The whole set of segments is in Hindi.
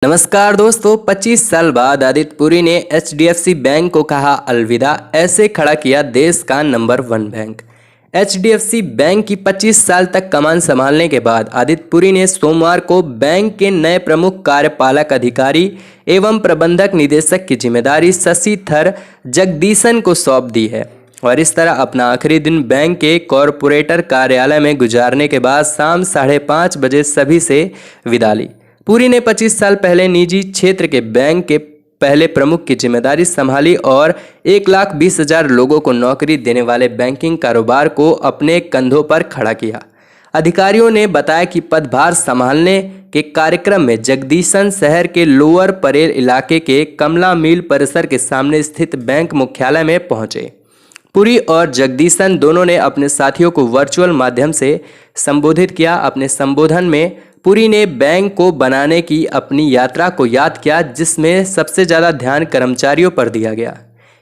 नमस्कार दोस्तों, 25 साल बाद आदित्य पुरी ने एचडीएफसी बैंक को कहा अलविदा, ऐसे खड़ा किया देश का नंबर 1 बैंक। एचडीएफसी बैंक की 25 साल तक कमान संभालने के बाद आदित्य पुरी ने सोमवार को बैंक के नए प्रमुख कार्यपालक अधिकारी एवं प्रबंधक निदेशक की जिम्मेदारी शशिधर जगदीशन को सौंप दी है और इस तरह अपना आखिरी दिन बैंक के कॉरपोरेटर कार्यालय में गुजारने के बाद शाम 5:30 बजे सभी से विदा ली। पुरी ने 25 साल पहले निजी क्षेत्र के बैंक के पहले प्रमुख की जिम्मेदारी संभाली और 1,20,000 लोगों को नौकरी देने वाले बैंकिंग कारोबार को अपने कंधों पर खड़ा किया। अधिकारियों ने बताया कि पदभार संभालने के कार्यक्रम में जगदीशन शहर के लोअर परेल इलाके के कमला मिल परिसर के सामने स्थित बैंक मुख्यालय में पहुंचे। पुरी और जगदीशन दोनों ने अपने साथियों को वर्चुअल माध्यम से संबोधित किया। अपने संबोधन में पुरी ने बैंक को बनाने की अपनी यात्रा को याद किया, जिसमें सबसे ज़्यादा ध्यान कर्मचारियों पर दिया गया।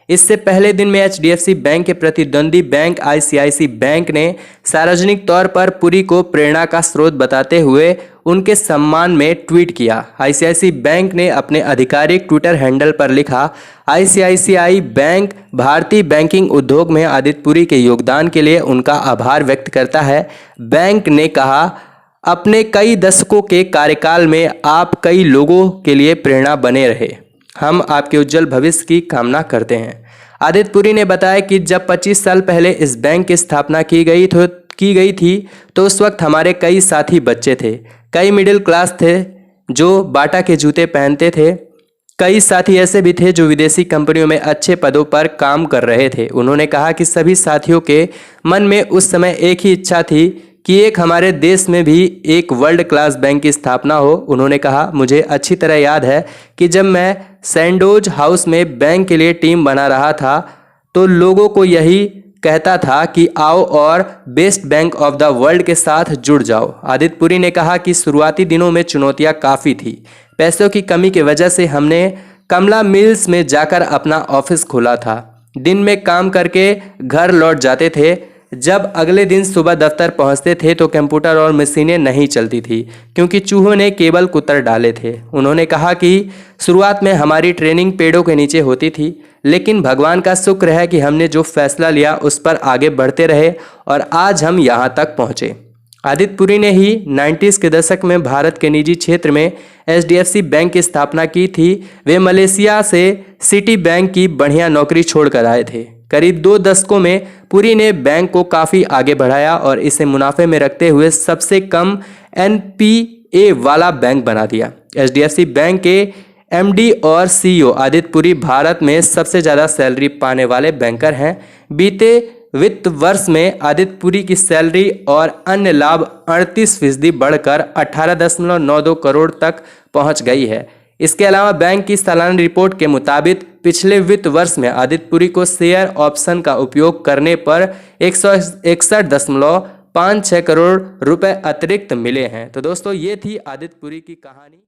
इससे पहले दिन में एचडीएफसी बैंक के प्रतिद्वंदी बैंक आईसीआईसी बैंक ने सार्वजनिक तौर पर पुरी को प्रेरणा का स्रोत बताते हुए उनके सम्मान में ट्वीट किया। आईसीआईसी बैंक ने अपने आधिकारिक ट्विटर हैंडल पर लिखा, आईसीआईसीआई बैंक भारतीय बैंकिंग उद्योग में आदित्य पुरी के योगदान के लिए उनका आभार व्यक्त करता है। बैंक ने कहा, अपने कई दशकों के कार्यकाल में आप कई लोगों के लिए प्रेरणा बने रहे। हम आपके उज्जवल भविष्य की कामना करते हैं। आदित्य पुरी ने बताया कि जब 25 साल पहले इस बैंक की स्थापना की गई थी तो उस वक्त हमारे कई साथी बच्चे थे, कई मिडिल क्लास थे जो बाटा के जूते पहनते थे, कई साथी ऐसे भी थे जो विदेशी कंपनियों में अच्छे पदों पर काम कर रहे थे। उन्होंने कहा कि सभी साथियों के मन में उस समय एक ही इच्छा थी कि एक हमारे देश में भी एक वर्ल्ड क्लास बैंक की स्थापना हो। उन्होंने कहा, मुझे अच्छी तरह याद है कि जब मैं सैंडोज हाउस में बैंक के लिए टीम बना रहा था तो लोगों को यही कहता था कि आओ और best bank of the world के साथ जुड़ जाओ। आदित्य पुरी ने कहा कि शुरुआती दिनों में चुनौतियां काफ़ी थी। पैसों की कमी की वजह से हमने कमला मिल्स में जाकर अपना ऑफिस खोला था। दिन में काम करके घर लौट जाते थे। जब अगले दिन सुबह दफ्तर पहुंचते थे तो कंप्यूटर और मशीनें नहीं चलती थी क्योंकि चूहों ने केबल कुतर डाले थे। उन्होंने कहा कि शुरुआत में हमारी ट्रेनिंग पेड़ों के नीचे होती थी, लेकिन भगवान का शुक्र है कि हमने जो फैसला लिया उस पर आगे बढ़ते रहे और आज हम यहाँ तक पहुँचे। आदित्य पुरी ने ही 90s के दशक में भारत के निजी क्षेत्र में एचडीएफसी बैंक की स्थापना की थी। वे मलेशिया से सिटी बैंक की बढ़िया नौकरी छोड़कर आए थे। करीब 2 दशकों में पुरी ने बैंक को काफ़ी आगे बढ़ाया और इसे मुनाफे में रखते हुए सबसे कम एनपीए वाला बैंक बना दिया। एचडीएफसी बैंक के एमडी और सीईओ आदित्य पुरी भारत में सबसे ज़्यादा सैलरी पाने वाले बैंकर हैं। बीते वित्त वर्ष में आदित्य पुरी की सैलरी और अन्य लाभ 38% बढ़कर 18.92 करोड़ तक पहुंच गई है। इसके अलावा बैंक की सालाना रिपोर्ट के मुताबिक पिछले वित्त वर्ष में आदित्य पुरी को शेयर ऑप्शन का उपयोग करने पर 161.56 करोड़ रुपए अतिरिक्त मिले हैं। तो दोस्तों, ये थी आदित्य पुरी की कहानी।